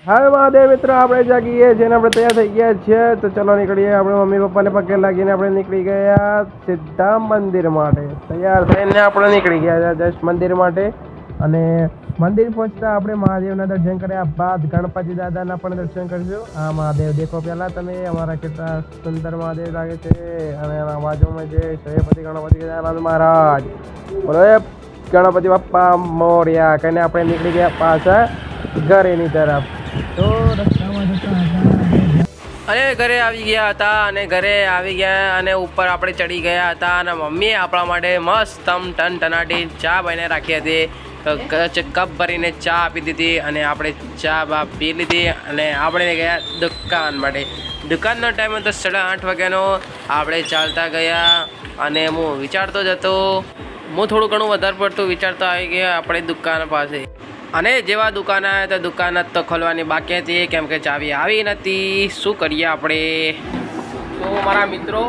હાય મહાદેવ મિત્રો, આપણે જાગીએ છીએ આપણે તૈયાર થઈ ગયા છે. તો ચલો નીકળીએ. આપણે મમ્મી પપ્પાને પગે લાગીને આપણે નીકળી ગયા સીધા મંદિર માટે. તૈયાર થઈને આપણે નીકળી ગયા જસ્ટ મંદિર માટે. અને મંદિર પહોંચતા આપણે મહાદેવના દર્શન કર્યા બાદ ગણપતિ દાદાના પણ દર્શન કરજો. આ મહાદેવ દેખો પહેલાં તમે, અમારા કેટલા સુંદર મહાદેવ લાગે છે. અને એના બાજુમાં જે શ્રેયપતિ ગણપતિ ગજાનંદ મહારાજ, બોલો ગણપતિ બાપ્પા મોર્યા કહીને આપણે નીકળી ગયા પાછા ઘરેની તરફ. તો રસ્તામાં અને ઘરે આવી ગયા હતા. અને ઘરે આવી ગયા અને ઉપર આપણે ચડી ગયા હતા. અને મમ્મીએ આપણા માટે મસ્ત ટન ટનાટી ચા બનાવી રાખી હતી. તો કપ ભરીને ચા આપી દીધી અને આપણે ચા પી લીધી. અને આપણે ગયા દુકાન માટે. દુકાનનો ટાઈમ હતો 8:30 વાગ્યાનો. આપણે ચાલતા ગયા અને હું વિચારતો જ હતો, હું થોડું ઘણું વધારે પડતું વિચારતો આવી ગયા આપણે દુકાન પાસે. અને જેવા દુકાન આવ્યા તો દુકાન તો ખોલવાની બાકી હતી, કેમ કે ચાવી આવી નથી. શું કરીએ આપણે? તો મારા મિત્રો,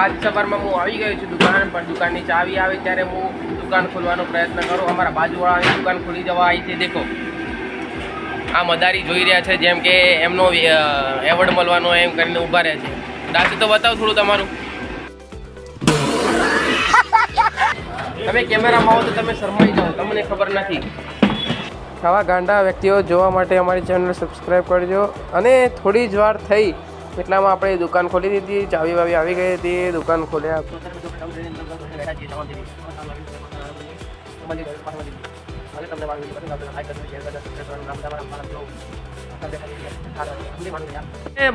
આજ સવારમાં હું આવી ગયો છું દુકાન, પણ દુકાનની ચાવી આવી ત્યારે હું દુકાન ખોલવાનો પ્રયત્ન કરું. અમારા બાજુવાળાની દુકાન ખોલી જવા આવી છે. દેખો આ મદારી જોઈ રહ્યા છે, જેમ કે એમનો એવોર્ડ મળવાનો એમ કરીને ઊભા રહ્યા છે. દાસી તો બતાવો થોડું તમારું. તમે કેમેરામાં આવો તો તમે શરમાઈ જાઓ, તમને ખબર નથી. આવા ગાંડા વ્યક્તિઓ જોવા માટે અમારી ચેનલ સબસ્ક્રાઈબ કરજો. અને થોડી જ વાર થઈ એટલામાં આપણે દુકાન ખોલી દીધી. ચાવી વાવી આવી ગઈ હતી. દુકાન ખોલ્યા.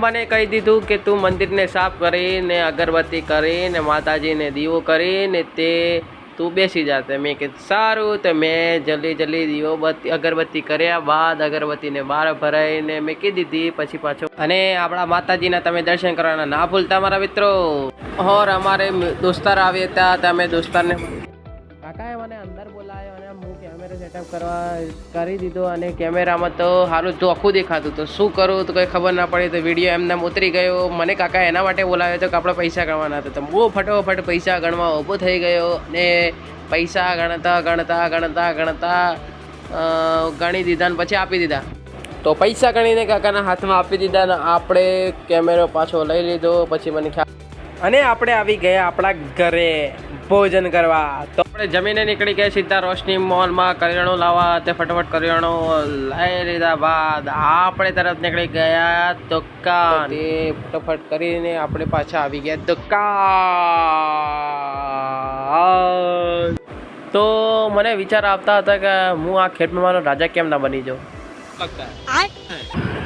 મને કહી દીધું કે તું મંદિરને સાફ કરીને અગરબત્તી કરીને માતાજીને દીવો કરીને તે તું બેસી જાતે. મેં કીધું સારું. તો મેં જલ્દી દીવો અગરબત્તી કર્યા બાદ અગરબત્તીને બહાર ભરાઈને મેં કીધી દીધી. પછી પાછો અને આપણા માતાજીના તમે દર્શન કરવાના ના ભૂલતા મારા મિત્રો. ઓર અમારે દોસ્તાર આવ્યા હતા. તમે દોસ્તારને કાકાએ મને અંદર બોલાવ્યો અને હું કેમેરા સેટઅપ કરી દીધો. અને કેમેરામાં તો સારું ચોખ્ખું દેખાતું. તો શું કરું તો કંઈ ખબર ના પડી. તો વિડીયો એમને ઉતરી ગયો. મને કાકા એના માટે બોલાવ્યો હતો કે આપણે પૈસા ગણવાના હતા. તો હું ફટોફટ પૈસા ગણવા ઊભો થઈ ગયો. અને પૈસા ગણતા ગણી દીધા ને પછી આપી દીધા. તો પૈસા ગણીને કાકાના હાથમાં આપી દીધા ને આપણે કેમેરો પાછો લઈ લીધો. પછી મને ખ્યાલ અને આપણે આવી ગયા આપણા ઘરે ભોજન કરવા. તો આપણે જમીને નીકળી ગયા સીધા રોશની મોલમાં કરિયાણું લાવવા. તે ફટાફટ કરિયાણું લઈ લીધા બાદ આપણે તરફ નીકળી ગયા દુકાન. તે ફટાફટ કરીને આપણે પાછા આવી ગયા દુકાન. તો મને વિચાર આવતા હતા કે હું આ ખેડૂતમાંનો રાજા કેમ ના બની જાઉં.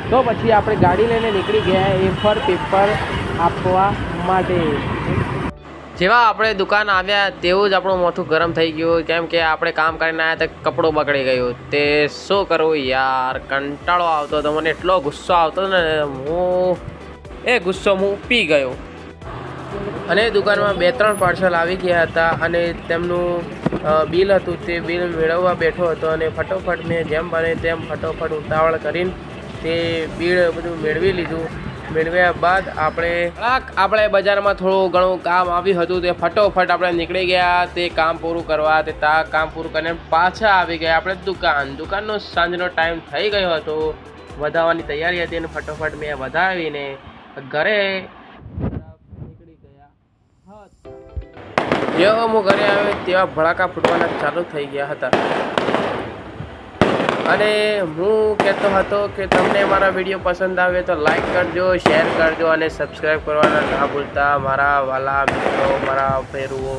તો પછી આપણે ગાડી લઈને નીકળી ગયા A4 પેપર આપવા માટે. જેવા આપણે દુકાન આવ્યા તેવું જ આપણું માથું ગરમ થઈ ગયું, કેમ કે આપણે કામ કરીને આવ્યા તો કપડું બગડી ગયું. તે શું કરવું યાર, કંટાળો આવતો હતો. મને એટલો ગુસ્સો આવતો ને, એ ગુસ્સો હું પી ગયો. અને દુકાનમાં 2-3 પાર્સલ આવી ગયા હતા. અને તેમનું બિલ હતું, તે બિલ મેળવવા બેઠો હતો. અને ફટોફટ મેં જેમ બને તેમ ફટોફટ ઉતાવળ કરીને તે બિલ બધું મેળવી લીધું. મેળવ્યા બાદ આપણે બજારમાં થોડું ઘણું કામ આવ્યું હતું. તે ફટોફટ આપણે નીકળી ગયા તે કામ પૂરું કરવા. તે કામ પૂરું કરીને પાછા આવી ગયા આપણે દુકાનનો સાંજનો ટાઈમ થઈ ગયો હતો. વધાવવાની તૈયારી હતી અને ફટોફટ મેં વધાવીને ઘરે નીકળી ગયા હતા. જેવો હું ઘરે આવ્યો તેવા ભડાકા ફૂટવાના ચાલુ થઈ ગયા હતા. અને હું કહેતો હતો કે તમને મારા વિડીયો પસંદ આવે તો લાઈક કરજો, શેર કરજો અને સબસ્ક્રાઈબ કરવાના ના ભૂલતા મારા વાલા મિત્રો, મારા ફેરુઓ.